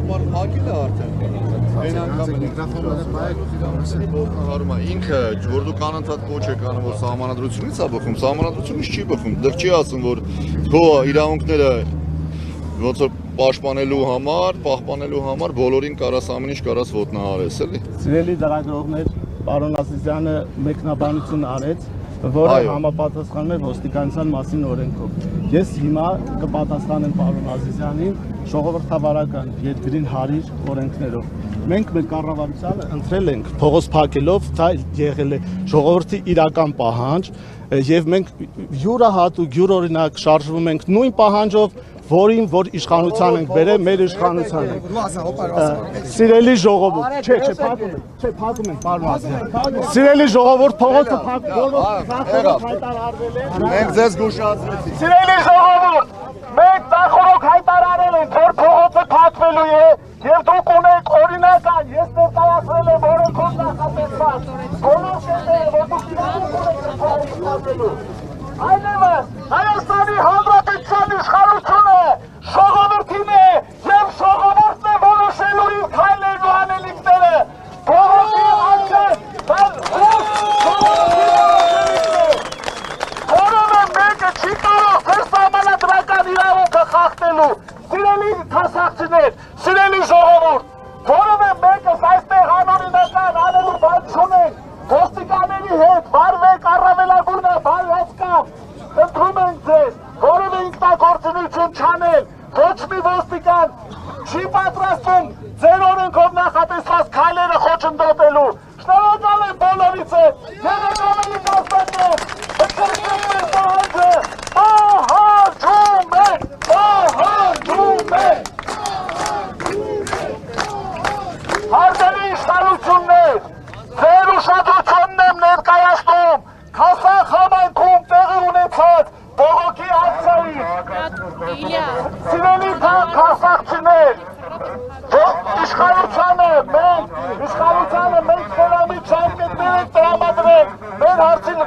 ճանապարհը փակել է արդեն։ Այն անգամ հարումա ինքը որ դու կանանցած կոչ եք անում որ սահմանադրությունից է բխում, սահմանադրությունից չի բխում, դեռ չի ասում որ քո իրավունքները ոնց որ պաշտպանելու համար, պահպանելու համար բոլորին կարաս ամեն ինչ կարաս ոտնահարես, էլի։ Սիրելի դրագրողներ, պարոն Ազիզյանը մեկնաբանություն արեց, որը համապատասխանում է ոստիկանության մասին օրենքով։ Ես հիմա կպատասխանեմ պարոն Ազիզյանին ժողովրդավարական երկրին հարիր օրենքներով։ Մենք մեր կառավարությանը ընտրել ենք փողոց փակելով, դա եղել է ժողովրդի իրական պահանջ, եւ մենք յուրահատուկ յուրօրինակ շարժվում ենք նույն պահանջով, որին որ իշխանության ենք բերել, մեր իշխանությանը։ Սիրելի ժողովուրդ, չէ, փակում ենք, պարոն Ազիզյան։ Սիրելի ժողովուրդ, փողոցը փակվելով հայտարարվել է։ Մենք ձեզ գուշացրեցինք։ Սիրելի ժողովուրդ, մենք նախորդ հայտարարել ենք, որ փողոցը փակվելու է, եւ դուք ունեք օրինական, ես ներկայացրել եմ օրենքով նախատեսված բոլոր շերտերը, որ դուք իրավունք ունեք փակվելու։ Այլևս Հայաստանի Հանրապետության իշխանությունը ժողովրդին է եւ ժողովուրդն է որոշելու իր քայլերն ու անելիքները։ Բոլորի անձը որովը մեկը չի կարող ձեր սահմանադրական իրավունքը խախտելու։ Սիրելի հասարակներ, սիրելի ժողովուրդ, որովը մեկը այստեղ անօրինական անելու բան չունենք, ոստիկանների հետ վարվեք առավելագույնը բարված կապ, ընտրում ենք ձեզ, որովը ինքնագործունություն չանել, ոչ մի ոստիկան չի պատրաստվում ձեր օրենքով նախատեսված քայլերը խոչընդոտելու։ Շնորհակալ եմ բոլորից հետ, եղեք կազմակերպ, ընդգրկեք մեր պահանջը, պահանջում ենք։ Հարգելի իշխանություններ, ձեր ուշադրությունն եմ ներկայացնում Քասախ համայնքում տեղի ունեցած բողոքի ակցիային։ Սիրելի քասախցիներ, իշխանությանը մենք խելամիտ ժամկետներ ենք տրամադրել մեր հարցին։